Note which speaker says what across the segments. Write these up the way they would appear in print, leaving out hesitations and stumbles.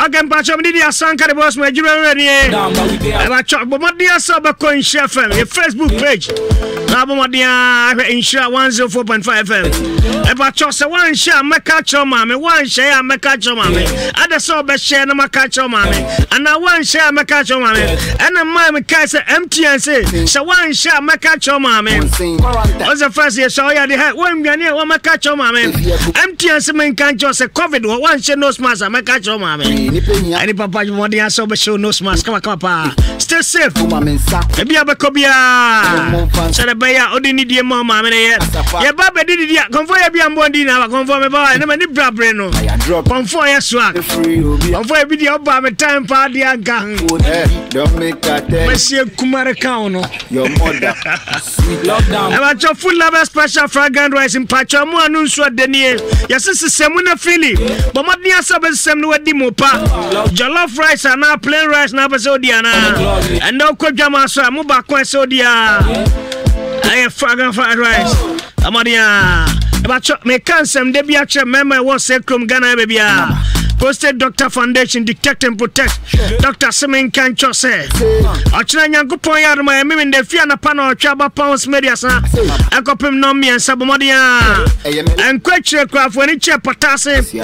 Speaker 1: Again, Pacham Didi Asanka, the boss, my jewelry. I chop Bomadia Sabako in Share FM, your Facebook page. Nabomadia in Share 104.5 FM. If I chose one share, make a chomame, one share, make a chomame. Other so best share, no make a chomame. And now one share, make a chomame. And a mammy cast empty and say, so one share, make a chomame. Was the first year, so yeah, they had 1 million, one make a chomame. Empty and some can't just a COVID, one share no smash, make a chomame. Any papa, you want the answer, but show no smash, come on, stay safe. Maybe I becobia. Baya odini die mama me ye ye baba didi dia konfo ye bia mbondi na konfo me ba na mani brabre no konfo ye swag konfo ye bi dia oba me time pa dia gang don't make that monsieur kumare kan no your mother lockdown aba cho full level special fragrant rice in pacho mo anu nso adenie ye sesem na fili bo modni asabe sesem no wadi mo pa jollof rice na plain rice na beso dia na and no kwadwama so mo ba kwa so dia I fragrant fried rice. Amadia. About me cancer, they be actually member was Sekrum Ghana baby. Posted Dr. Foundation, detect and protect. Dr. Semen Kancho say. Achina go point out my in the Fiana Pano, Chaba Pounds Media. I got him no me and Sabomadia. And question craft when it check Patase.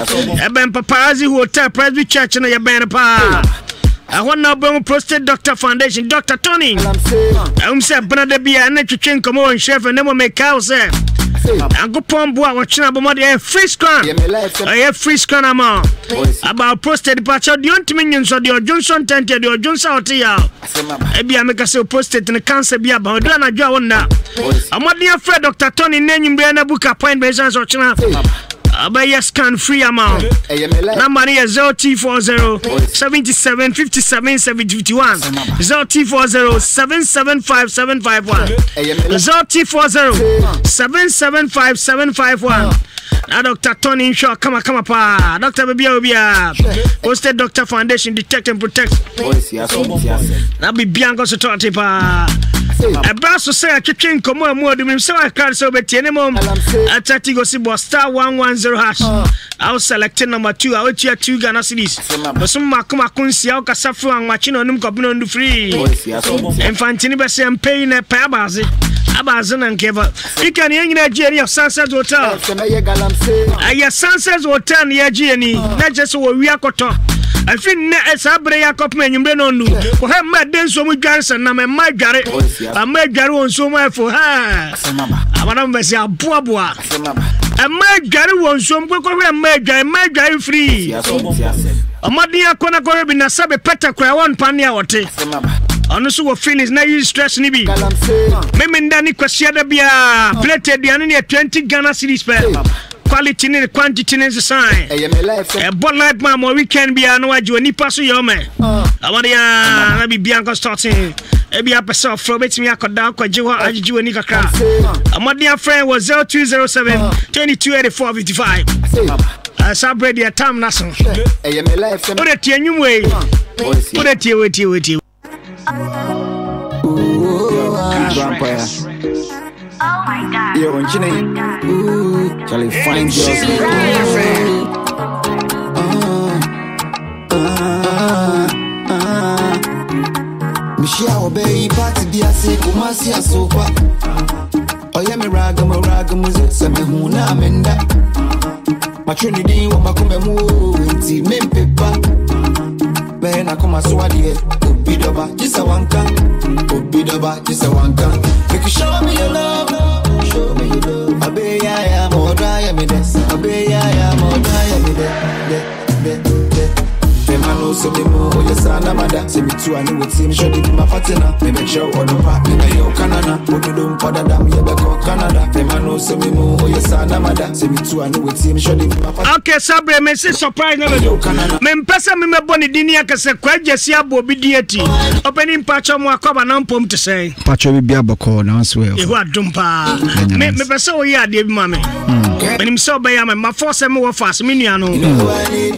Speaker 1: Eben Paparazzi Hotel, Presby Church in your banner pa. I want now bring Prostate Doctor Foundation, Dr. Tony. I'm saying, Brother Be a nature chain come on, chef, and never make cows. I go Pomboa, watching about a free scan. I have free scan amount about prostate departure. The anti-minions of the Johnson Tented, the Johnson Hotel. Maybe I make a prostate and cancer be about Dana Joanna. I'm not near Fred, Dr. Tony, name Brianna book appointments or China. Abaya scan free amount. Number is 0T40 77 57 751 0T40 775 751 0T40 775 751. Now Dr. Tony Shaw, come on, pa. Dr. Obia. Posted Dr. Foundation, detect and protect. Now be Bianco Sotorati pa. A brass to say a kitchen come on more than so I can't so bet any mom. I try to go see star 110 hash. I'll select number 2. I will cheer 2 Ghana cities. But some Makuma Kunsi, I'll Casafu and watching on them copy on the free. Infantini Bessie and paying a pabazi. Abazan and Keva. You can hear Nigeria Sunset Hotel. I Sunset Hotel near Jenny. Not just what we are caught. I think it's a break up man. You don't know. For her, my dance so much Johnson. I'm a my Garrett. I made Garrett so much for her. I'm not going to say a poor boy. I made Garrett one so much. I made Garrett free. I'm not near Kona Gorab in a sub petter cry 1 pania or tea. Honestly, what feelings now you stress ni bi. Maybe Danny Kwasiada bia plated the anini 20 Ghana cities per. Quality and quantity is a sign. A bot like my weekend be a no idea ni pass your man. I want to be Bianca starting. Maybe a person from it me a down kwa jiwa ajiwa ni kakra. My dear friend was 0207 2284 55. I celebrate the time national. Put it in your way. Put it here with you.
Speaker 2: Vampire. Oh my God. Yo, when you Charlie find Michelle Bay party dia se kumasi asopa. Oya me ragam se me huna menda. Machuni di wa makume mu nti mempepa. Be na kuma swadi obidoba just a wanka. Obidoba just a wanka. Make you show me your love. Show me your love. Abe ya mo dry me des. Abe ya mo dry me de. Femano so me mo your sana mada. Se me tu ani with him show me my partner. Me make sure all the part me yo Canada. Odudum pada dam ye be ko Canada. Femano so me mo your sana mada. Se me tu ani with him show me my partner. Okay, Sabre me say surprise never do. Me mpesa me boni dini akase kwa jesi abo bi dieti. Opening patcho mo akoba na mpom to say. Patcho bi bia boko na so e. E wa dumpa. Me pesa o ya de bi ma me. When him so be am my force me wo fast me nua no.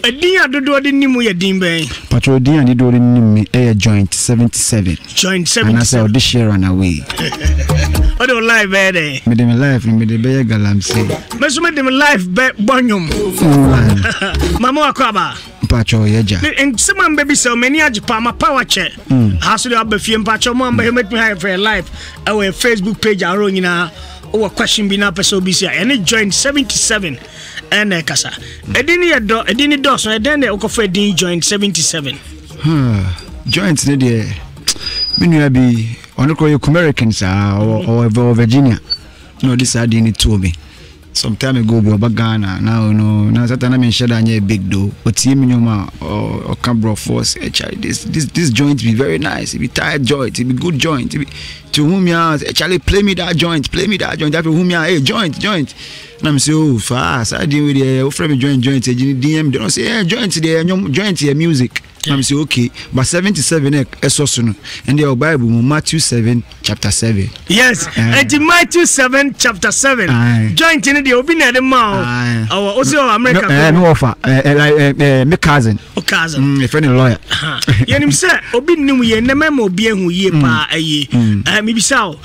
Speaker 2: Edin adodo de nimu ye din ben. Patcho din ani do nimu e joint 77. Joint 77. And I say this share run away. What do live there? Me dem live me de be galamse. Me so me dem live be bonyum. Mama akwaba.
Speaker 3: mpacho yeja
Speaker 1: and some baby so many ajipa ma power check has to be fie mpacho mo make me have for life our Facebook page aro nyina o question bi na person bi sia and join 77 and kasa edini do so eden o ko fa din join 77
Speaker 3: joint ne de menu bi on ko Americans or Virginia no this are the to me some time ago be Ghana now now satana men shada anya big do but him nyoma or Cambro force this joint be very nice, it be tight joint, it be good joint, it be, to whom ya actually play me that joint that whom ya hey joint and I'm say oh fast I deal with the friend joint DM they don't say hey joint there joint here music. I'm say okay, but 77 esosuno and the Bible Matthew 7 chapter 7.
Speaker 1: Yes, and Matthew 7 chapter 7. Joint in the obi na the mouth. Our also America.
Speaker 3: No offer. My cousin.
Speaker 1: O cousin.
Speaker 3: A friend lawyer.
Speaker 1: Yenim say obi nim ye na memo obi ehu ye pa aye. Me bisa o.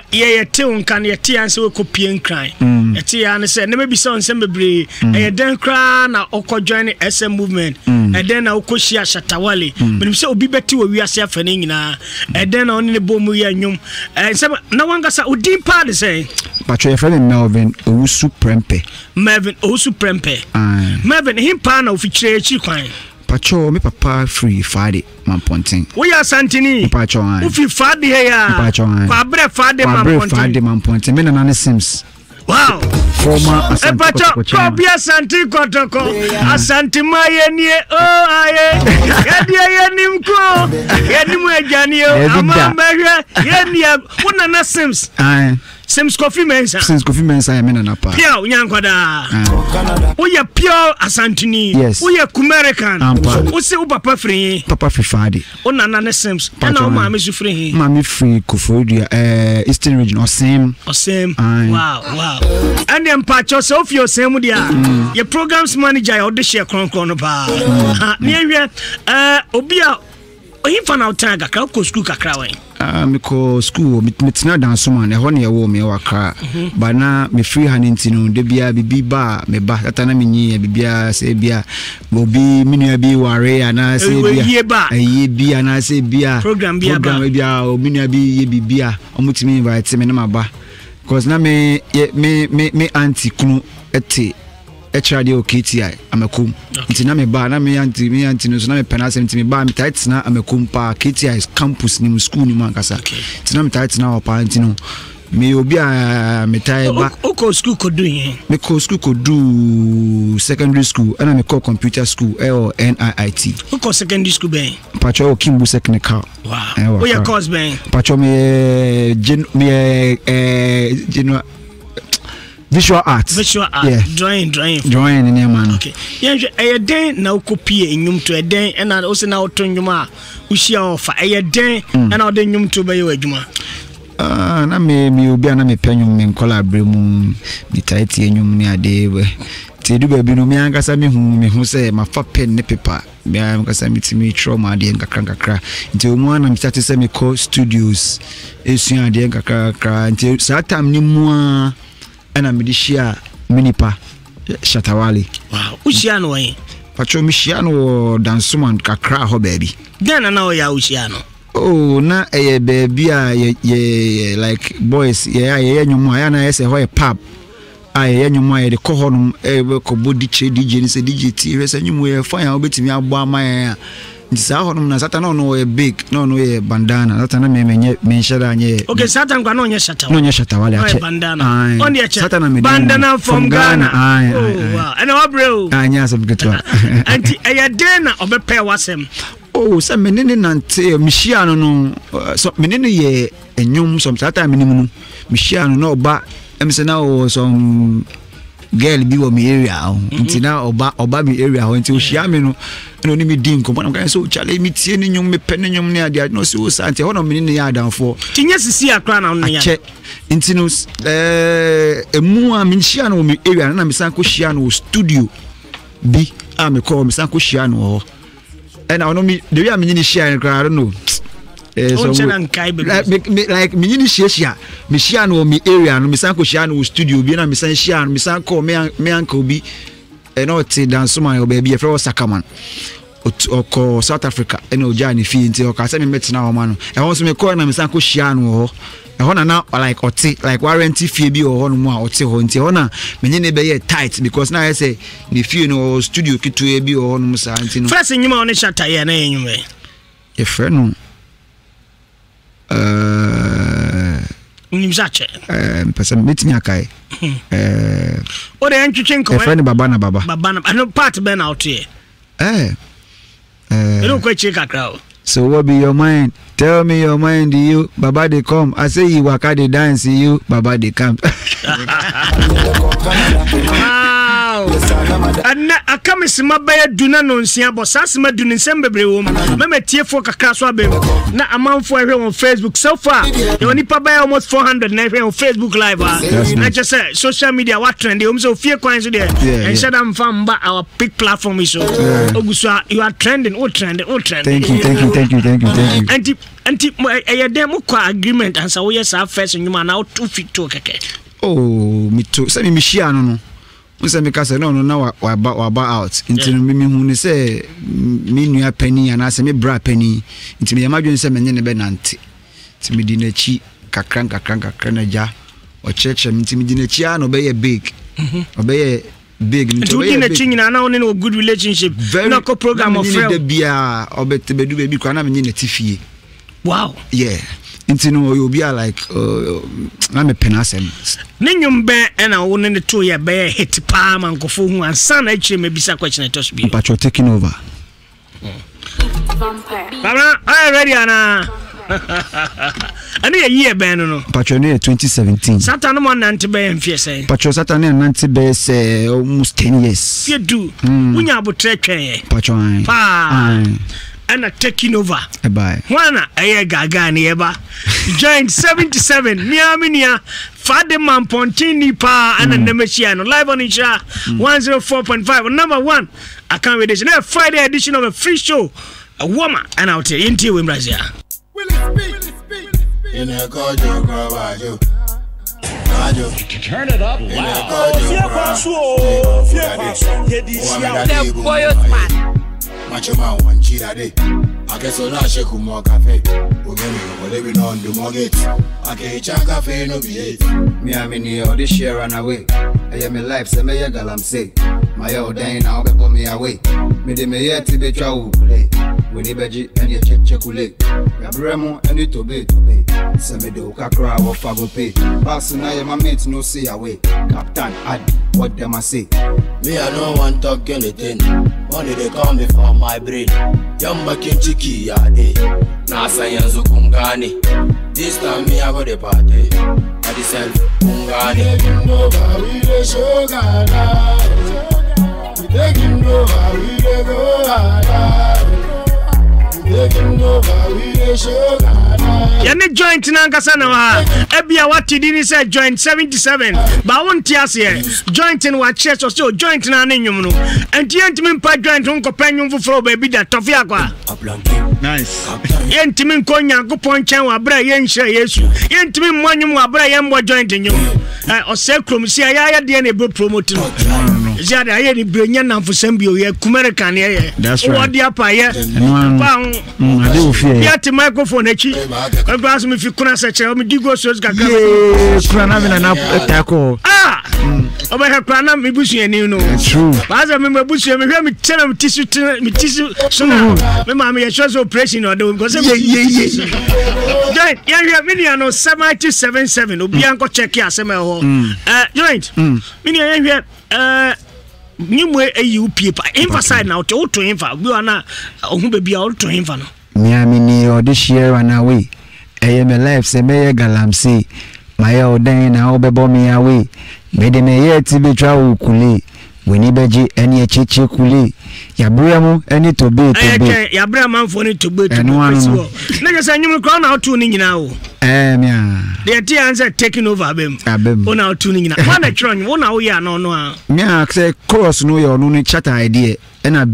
Speaker 1: Ye te unkan ye te anse we kopie nkran. Ye te an say na me bisa on sem bebre. E den kra na okọ join SM movement. E den na okoshia Shatawale, but say obi beti we wiase afane nyina e den na oni ne bomu ye nwum say na wangasa odi pa de say
Speaker 3: patro your friend Melvin Owusu Prempe
Speaker 1: Melvin him pa na ofichire chi kwan
Speaker 3: patro me papa free Friday man ponting
Speaker 1: we ya santini
Speaker 3: patro
Speaker 1: ufi Friday he ya kwa bre Friday man ponting
Speaker 3: me na Sims.
Speaker 1: Wow.
Speaker 3: Former
Speaker 1: Asante Asante Kotoko Asante Mayenie oh aye Yadia Yanimko Yanimu Ejanio Amambega Yania Unana Sims Sims Coffee Mensa
Speaker 3: Mena Napa
Speaker 1: Pia Unyankwada Uya pure Asantini
Speaker 3: yes
Speaker 1: Uya Kumerican Use Papa free
Speaker 3: Friday
Speaker 1: Unana Sims Ana Mami free
Speaker 3: Mami free Kufuria Eastern region or same
Speaker 1: wow and then patcho so if you same dia your programs manager or the share kron pa near obia oyin na utan kakra ko school kakra wen
Speaker 3: me ko school metina dance man e ho ne wo me wakra ba na me free hanenti no de bia bibi ba me ba tata na me nyi bibia se bia obi minua bi ware ana se bia ayi bia na se bia
Speaker 1: program bia
Speaker 3: o minua bi ye bibia omutimi invite me na maba cause na me auntie kunu ete echade okiti amekum nti na me ba na me auntie no so na me penase nti me ba me tight na amekum pa KTI campus ni school ni mankasa nti na me tight na opa nti no me obi a me tie ba
Speaker 1: o school ko do yen
Speaker 3: me ko school ko do secondary school and me ko computer school or NIIT
Speaker 1: o ko secondary school ben
Speaker 3: pacho Kimbu technical
Speaker 1: wow o ya course ben
Speaker 3: pacho me visual arts
Speaker 1: yeah. drawing
Speaker 3: in your man
Speaker 1: okay yeah den na ukopie enyum to den and na o se na oto nyuma ushia ofa den and na o den nyum to be yo adwuma
Speaker 3: na me obi na me penyum me nkola abremu mi tight enyum ni ade we ti du ba bi no me ankasa me hu se ma fa pen ne paper me ankasa mitimi trauma ade nkakra nti omu ana mi start se me call studios esu ade nkakra nti sa time ni mu a ana me di share minipa Shatawale
Speaker 1: wow ushia no wen
Speaker 3: pacho mi share no dansuman kakra ho baby
Speaker 1: den na o ya ushia no
Speaker 3: oh na baby ye like boys ye nyumu ya na yese ho e pub ye nyumu ye de kohonum ko body DJ ni se DJ ti rese nyumu ye fine obetimi agbo aman nti sa honum na satana no ye big no ye bandana satana me shada anye
Speaker 1: okay satana kwa no nye
Speaker 3: Shatawale ache
Speaker 1: bandana on ye
Speaker 3: satana me
Speaker 1: bandana from Ghana oh wow and obro
Speaker 3: anya sabgetwa
Speaker 1: anti ayadena obepe wasem
Speaker 3: oh so menene nante mihia no so menene ye enyum some time minimu mihia no oba emse na o some girl bi wo me area nti na oba mi area ho nti o hia me no ni mi din ko na kan so chale mi tie ni nyum me pe ni nyum ni ade no so sante ho no menene ya danfo
Speaker 1: tinye sisi akra na no ya
Speaker 3: nti no emu a mi hia no me area na mi san ko hia no studio bi a me ko mi san ko hia no ho and I know me the way I'm in share I don't know so like me in share me share no me area no me san ko share no studio bi na me san share me san ko me uncle bi not dance my baby a friend Sakaman or South Africa and Ojani Fienti or Casami Metina man. I also make call them Sanko Shiano. I want now like Oti, like warranty Phoebe or one more Oti Honti Honor, many be tight because now I say if you know studio Kitu Ebi or one Musa.
Speaker 1: First in you on a shot anyway.
Speaker 3: A friend. Person meet me akai.
Speaker 1: What the entry
Speaker 3: a friend Babana Baba.
Speaker 1: Babana, I know part Ben out here. You don't quite check a crowd.
Speaker 3: So what be your mind? Tell me your mind, you Baba they come. I say you waka they dance, you Baba they come.
Speaker 1: And I come is my bear do not know see about Sassima doing some baby woman. Remember Tiafo Kakaswa baby. Now a month for on Facebook so far. You only pay almost 400 on Facebook Live. I just say social media what trend. You also fear coins there. And said I'm from our big platform is so. You are trending, all trending.
Speaker 3: Thank you.
Speaker 1: And a demo agreement and so yes, our first and you are now 2 feet to okay.
Speaker 3: Oh, me too. Say me Shiano. Musa me kasa no na wa out nti me hu ne say me nua pani ana say me bra pani nti me yamadwen say me ne be nante nti me di na chi kakra na ja o cheche nti me di na chi a no be ye big obey big
Speaker 1: nti we di na chi nyina na one no good relationship na ko program of friend
Speaker 3: de bia obete bedu baby kwa na me ne tifie.
Speaker 1: Wow.
Speaker 3: Yeah. Into no you be like I'm a penasem.
Speaker 1: Ninyum be and I won in the 2 year bear hit palm and go for and son actually maybe some question to be.
Speaker 3: But you're taking over.
Speaker 1: I ready Anna. I need a year ban no.
Speaker 3: But you're near 2017.
Speaker 1: Satan one anti bay and fear say.
Speaker 3: But you're Satan and anti bay say almost 10 years.
Speaker 1: You do. When you have a trek.
Speaker 3: But you're
Speaker 1: and a taking over.
Speaker 3: Bye.
Speaker 1: One a gaga nearby. Joined 77. Miaminia. Fademan Pontini Pa and the Nemesiano. Live on Isha 104.5. Number 1. I can't read this. Now Friday edition of a free show. A woman and out here into him right here.
Speaker 4: Turn it up loud.
Speaker 2: Macho man one cheetah day. I guess on a shake more cafe. We're living on the mortgage. I can't check cafe no be it. Me I mean here all this year run away. I am my life say me a girl I'm say. My old day now be put me away. Me de me yet to be chow play. We need beji and you check ule. Ya bremo and you to be. Say me do kakra or fago pay. Pass now my mates no see away. Captain Adi, what them I say? Me I don't want talk anything. Money they call me from my brain. Yamba kinchiki ya day. Nasa yanzu kungani. This time me I go the party. I decide kungani. We taking over, we the shogana. We taking over, we the go. Taking over, we the shogana.
Speaker 1: Yane joint nankasa wa ebia wati dini say joint 77 ba won tias here joint in wa church so joint na nenwum no enti entimi mpa joint nko panyum foforo ba bi da tofi akwa
Speaker 3: nice
Speaker 1: entimi nko nyankopon chen wa bra ye nhye Yesu entimi mmonyum wa bra ye mbo joint nyum o se krom si ya de na ebe promote no jada aye ni brenya namfosam bi o ye kumerican ye wo dia pa ye pa
Speaker 3: ade wo fie
Speaker 1: ya ti microphone achi glass me fi kuna se chere me digo so gaga
Speaker 3: kuna na me na tako
Speaker 1: oba he kuna na me busu ani no
Speaker 3: true
Speaker 1: baza me busu me hwe me tena me tisu so me ma me show operation or do because joint ya hwe me ni no 777 obi anko check ya se me ho joint me ni ya hwe nimwe ayu paper emphasize now to infa bi wana ohun be bia to infa no
Speaker 3: Miami ni all this year run away. I am a life say me galamsi. My old day na obebo me away. Me de me ye ti be twa ukule. We ni beji eni echichi kule. Ya bremo eni to be to be.
Speaker 1: Ya bremo for ni to be to be. Na just anyum crown out to ni nyina o.
Speaker 3: Mia.
Speaker 1: The tea answer taking over abem. Ona out to ni nyina. One na tron, one na wo ya no no a.
Speaker 3: Mia say chorus no ya no ni chat idea. Na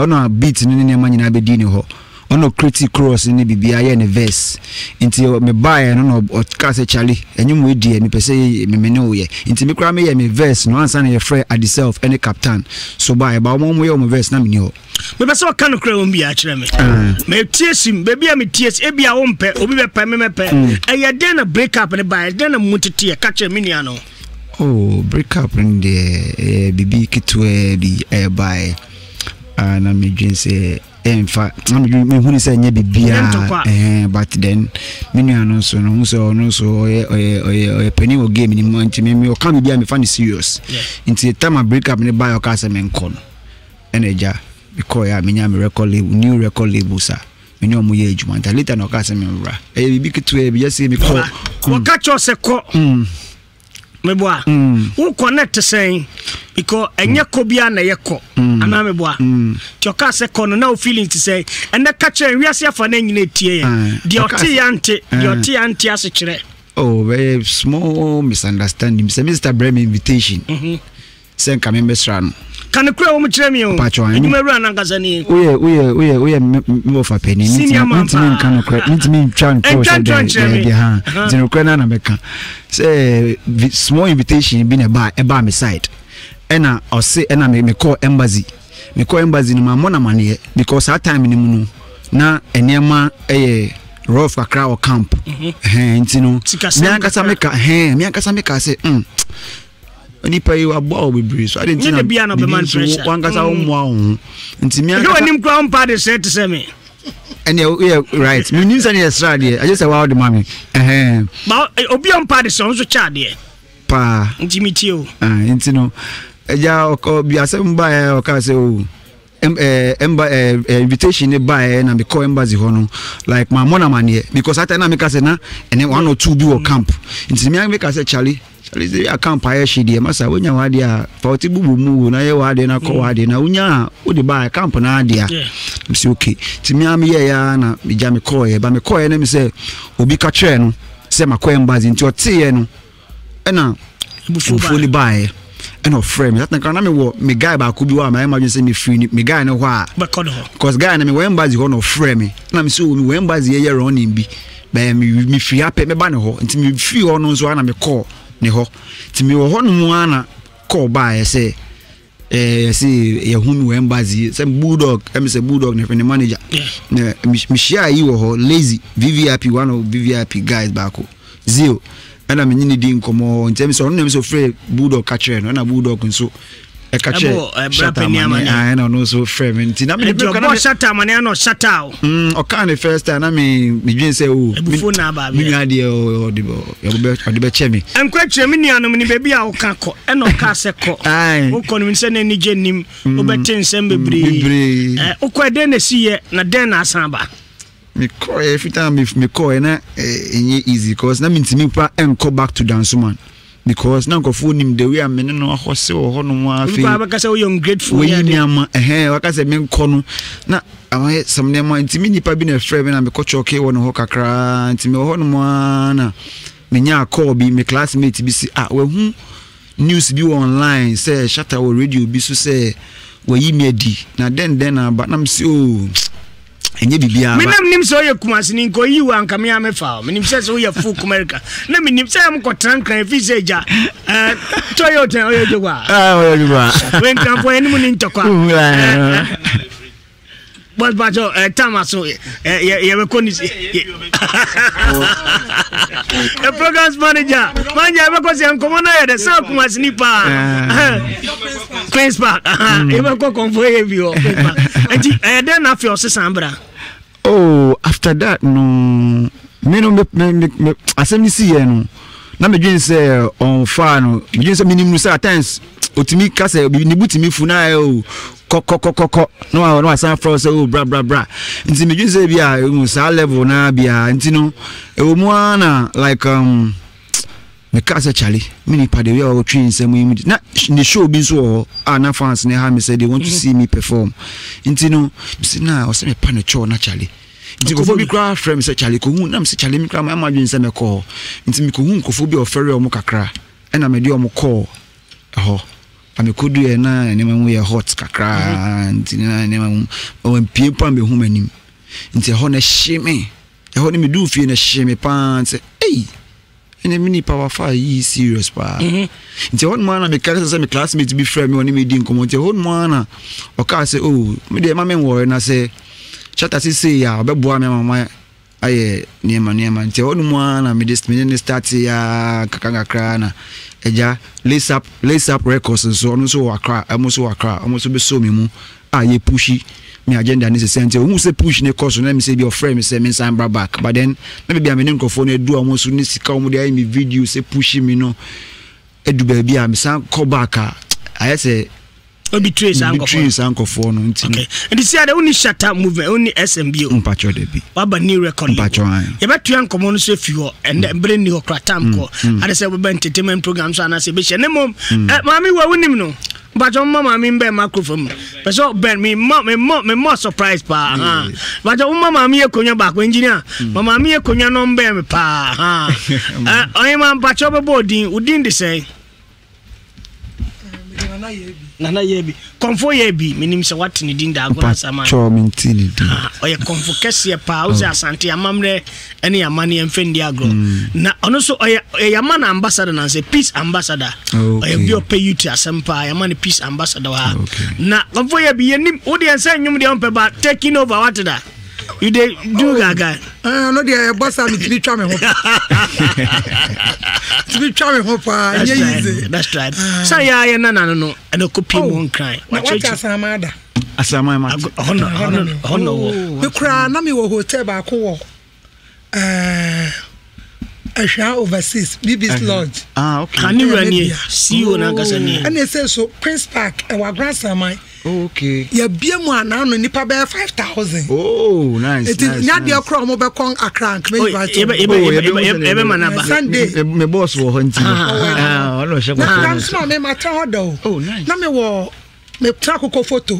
Speaker 3: ona beat ni nyama nyina be di ni ho. ono critic cross ni bibia ye ne verse nti me buy no ka say Charlie enyum we die me pese me ne wo ye nti me kra me ye me verse no ansa na ye frɛ at the self any captain so buy ba mo ye mo verse na me ni ho
Speaker 1: me pese o kan kra won bia kire me me tiesim baby a me ties e bia wo mpe obi be pa me mepe e ye den na break up ne buy den na mutete ka kire me ni ano
Speaker 3: oh break up in the bibi kitwe bi buy na me dwen say in fact me hu ni say nya bibia but then me nua no so o penny o game ni month me o kan bibia me fa ni serious into time I break up me buy o ka say me nko no eneja because ya me nya me record label new record label sir me no mo ye ejuma and later no ka say me wura bibi kitwe bi just say me call
Speaker 1: o ka cho se ko me boa who connect saying because enye ko bia na ye ko ana me boa ti o ka se ko no na o feeling to say and na catch and wiase afa na nyina tie ya di oti ante ase kire
Speaker 3: oh very small misunderstanding Mr. Brem invitation sen ka me mesra no
Speaker 1: kan kura wo mo kire mi o eduma wura na ngasa ni
Speaker 3: oye mo fa penny ntimi kan kura ntimi twan to de ha zero kura na meka say small invitation be na ba me side ena o say ena me call embassy ni ma na mane because that time ni mu no na enema rough kakra o camp ntino me ankasa meka say oni pay wa bo be so I didn't know
Speaker 1: be an man pressure
Speaker 3: wan kasa o mo ahun nti me
Speaker 1: you nim crown party set to say me
Speaker 3: and yeah right me nim say extra there I just say wow the mommy
Speaker 1: ma obi on party so cha there
Speaker 3: pa
Speaker 1: nti mi tie o
Speaker 3: nti no eja o bi asem ba o ka say o invitation buy na me call embassy hono like my mona man because at na me ka say na and one or two be o camp nti me make say Charlie a camp aye shidi masa wonya wade a fawti bubu mu na ye wade na ko wade na wonya wo de ba camp na ade a msi okay ti mi am ye ya na me ja me call ye ba me call ye na me say obi ka kire no say makoy embassy nti o tie ye no na bufu li bae and of frame that na me wo me guy ba ko bi wa ma imagine say me free me guy no ho a because guy na me wo embassy ho no frame na me say o me wo embassy ye running bi ba me free ape me ba ne ho nti me free ho no so na me call ne ho ti me wo ho no mu ana call ba say say ye hu me embassy say bulldog em say bulldog ne friend manager me share yi wo ho lazy VVIP one of VVIP guys back zero and me nyini din komo ntem so no me so free bulldog catcher no na bulldog nso e catcher no so free me nti na me
Speaker 1: go shut am na no shut out
Speaker 3: o kan the first time na me dwin say o me nua de o de be chemi
Speaker 1: enkwa kire me nua no me bebi a o kan ko e no ka se ko o ko no se na ni jenim o beti nsem bebre o ko de na siye na den na asan ba
Speaker 3: me call every time me call na easy cause na me ntimi pa enko back to dance man because na go phone him the way am no ahose wo ho no mo afi
Speaker 1: ba ka say we ungrateful
Speaker 3: we ni am waka say me nko no na am some name ntimi nipa bi na frɛ me na me ko choke wo no ho kakra ntimi wo ho no mo na me nya call bi me classmate bi si we hu news bi online say shatter wo radio bi so say we yi me di na den na ba na me si enye bibia
Speaker 1: me nam nim so ye kumasini nko yi wa nka me amefa me nim se so ye full America na me nim se am ko trankran fi seja Toyota oye jogwa
Speaker 3: oye jogwa
Speaker 1: when kan for enimu ni ntokwa but bajo tamaso ye we koni programs manager manja we ko se nkomo na ye de sa kumasini pa Prince Park e we ko konfo ye bi o enti den na fi o sesambra
Speaker 3: oh after that no me asem ni see no na me dwen say on far no me dwen say minimum say at times otimi ka say ni butimi fu na o kokokokoko no asan for say o bra nti me dwen say bia sa level na bia nti no e wo mu ana like me ka say Charlie mini pa de we o train say mu na the show bi so na fans ne ha me say they want to see me perform nti no me say na o say me pa na cho na Charlie nti ko bi kra frame say Charlie ko hu na me say Charlie me kra ma dwen say me call nti me ko hu ko bi o fere o mo kakra e na me de o mo call ame kodu e na ne ma mu ye hot kakra nti na ne ma o mpie pa me hu manim nti ho na sheme ho ni me do fie na sheme pants hey ene mini power fire yi serious pa nti ho man na me ka say me classmate be friend me oni me di nkomo nti ho man na o ka say oh me dey ma me worry na say chata say ya obeboa me mama aye niema nti ho man na me dey start ya kakanga na eja lace up records so no so wakra almost be so me mu ye pushy me agenda ni say who say push ne course na me say be your friend me say me sign back but then maybe am in microphone e do almost ni sika omo dey me video say push me no edu ba bia me san call back I say
Speaker 1: betray sanko for no nti okay and this year the only shatter movement only SMB
Speaker 3: mpacho de bi
Speaker 1: baba new record
Speaker 3: mpacho
Speaker 1: ye betu an komo no so fiwo and bring ni okra time ko ade say we entertainment program so na say be ne mom mami wa wonim no but mama mi be microphone but so ben me more surprise pa but mama mi ekonya back engineer mama mi ekonya no be me pa oyin man mpacho be bodin udin de say Nana yebi konfo yebi minim se wat ni din da agona sama
Speaker 3: cho minti ni din
Speaker 1: oye konfo kese pa uze asante amamre ene yamane emfendi agro na ono so oye yamana ambassador na say peace ambassador oye bi o pay you to asempa yamane peace ambassador ha na konfo yebi yenim audience nyum de on pe ba taking over what da you dey do gaga
Speaker 5: no dey boss am to be twa me ho to be twa me ho pa easy
Speaker 1: that's right so ya na no and copy mo cry
Speaker 5: what asamada
Speaker 3: ma
Speaker 5: hono we kra na me wo hotel ba ko wo Asha overseas Bibis Lodge
Speaker 1: okay can you run here see you na kasani
Speaker 5: and they say so Prince Park e wa grandson
Speaker 3: okay
Speaker 5: ya bia mu ana no nipa be 5,000
Speaker 3: oh nice
Speaker 5: it is nya de okro mo be kon akran me invite
Speaker 1: ebe manaba
Speaker 5: Sunday
Speaker 3: me boss wo hunti ono she ko
Speaker 5: na so me ma tra hodo
Speaker 3: oh nice
Speaker 5: na me wo me tra ko photo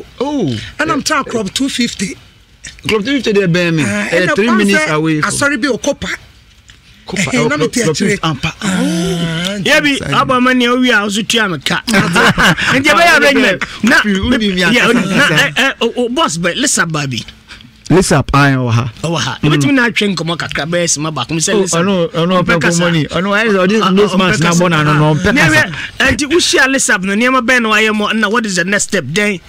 Speaker 5: and I'm tra crop 250
Speaker 3: there be me 3 minutes away
Speaker 5: sorry be okopa na me tiatre
Speaker 1: yebi abamani owi a ozutua meka nje be ya arrangement na boss be lisa baby
Speaker 3: lisa up ayo ha
Speaker 1: ebetimi na atwe nkomo kakra be sima ba kom se lisa
Speaker 3: ono pe ko money ono I those months na bona no pe kasa
Speaker 1: anti ushia lisa no niam be no ayemo na what is the next step then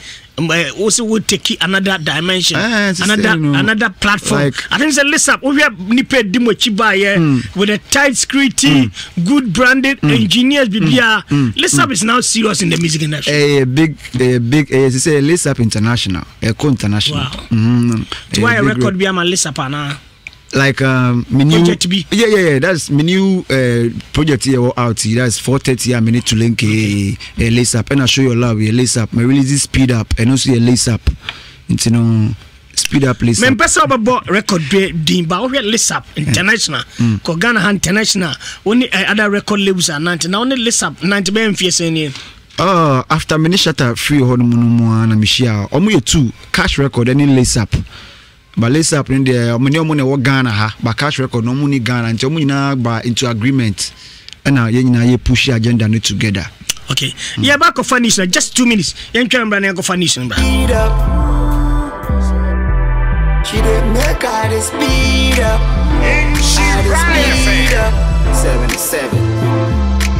Speaker 1: also would take another dimension another platform like, I think it's a list up we have nipe dimo chiba with a tight security good branded engineers bibia list up is now serious in the music industry
Speaker 3: a big it's a list up international international
Speaker 1: why a record be am list up na
Speaker 3: like my new yeah that's my new project here out that's 4:30 I need to link a lace up and I show your love a lace up my release speed up and also a lace up you know speed up lace
Speaker 1: up person about record din ba we lace up international ko Ghana international only other record labels are 90 now only lace up 90 be mfie ni
Speaker 3: after minishata free hono na mishia omo ye 2 cash record any lace up but lace up in there many money wo Ghana ha but cash record no money Ghana nti omo nyina ba into agreement and now ye nyina ye push agenda no together
Speaker 1: okay yeah back of finish just 2 minutes yen twa mbra na go finish mbra
Speaker 2: she didn't make her speed up and she speed up 77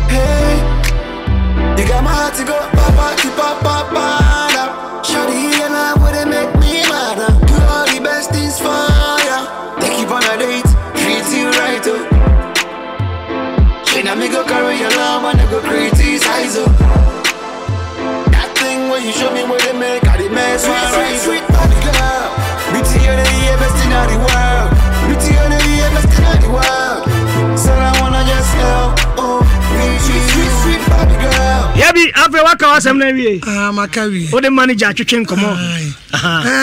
Speaker 2: hey you got my heart to go papa keep up shawty and I wouldn't make me mad do all the best things for ya take you on a date treat you right she na me go carry your love and I go criticize that thing when you show me where they make I the mess sweet body girl beauty of the best in the world beauty of the best in the world so I wanna just help sweet body girl
Speaker 1: yabi afre waka wasem na wie
Speaker 5: makawi
Speaker 1: o de manager atwetwe nkomo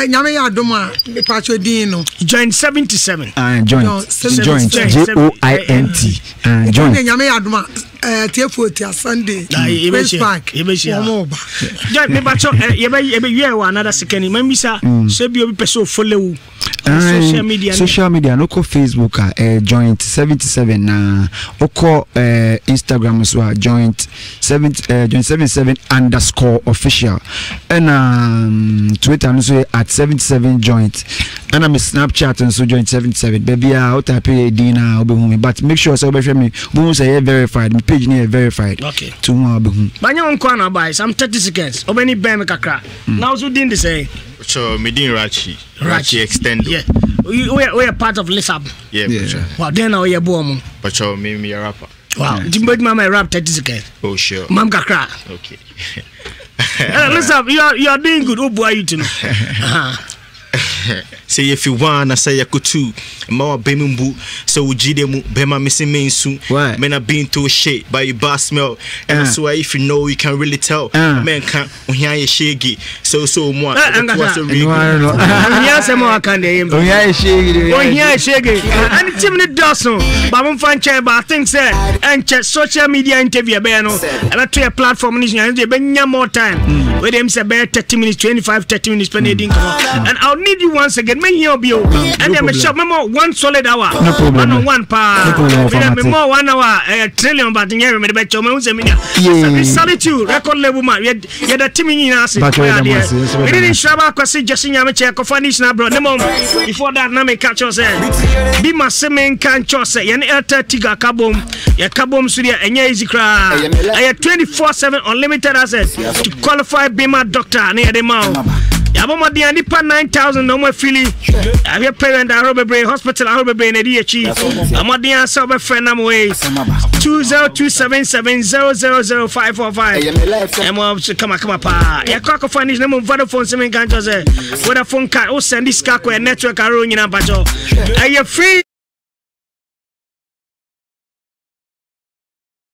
Speaker 5: nyame ya adoma me pacho din no
Speaker 1: joint 77
Speaker 3: joint JOINT
Speaker 5: joint nyame ya adoma T40 Sunday Prince Park
Speaker 1: omoba joint me pacho ye be wie wa another second mamisa so bi obi person follow
Speaker 3: social media no ko Facebook joint 77 na oko Instagram so joint 77 joint 77_official and Twitter also at 77 joint and I'm a Snapchat and so joint 77 baby out type Dina but make sure so me boom say verified my page near verified
Speaker 1: okay
Speaker 3: to more
Speaker 1: banya on kwana buy some 30 seconds obeni ben kakra now so didn't say
Speaker 6: so me din Rachi extend
Speaker 1: yeah we are part of Lisab
Speaker 6: yeah.
Speaker 1: Wow then now you boom
Speaker 6: but me a rapper
Speaker 1: wow Jimbod mama rap 30 seconds
Speaker 6: oh sure
Speaker 1: mam kakra
Speaker 6: okay
Speaker 1: Lisab you are doing good oh boy you to know
Speaker 6: say if you want I say I could too ma bemumbu so ujidemu bema missing me soon men I been through shit by your boss smell and that's why if you know you can really tell man can't hear you shaggy so more what's a real
Speaker 1: yes more can they
Speaker 3: hear shaggy
Speaker 1: and Timmy Dawson but fan chair but things say and check social media interview be no and to a platform is you more time with them say 30 minutes 25-30 minutes pending and I'll need you once again me here be and then me shop me more 1 solid hour
Speaker 3: no problem
Speaker 1: one pa me more 1 hour trillion but me the bet me say me solitude record label man you the team in us we didn't shaba kwasi just nyame che ko finish na bro no before that na me catch us be my semen can chose ye na tiga kabom ya kabom so dia enya easy cra 24/7 unlimited access to qualify be my doctor na ye dey ma Yaboma di anipa 9,000 no more fili. Avye parent Arobebre hospital Arobebre na di echi. Amadi ansa obe friend am way. 20277000545. Emo come pa. Ya kwa finish na mo Vodafone semen kan chose. Vodafone card o send this ka ko network aro nyina bajo. Aye free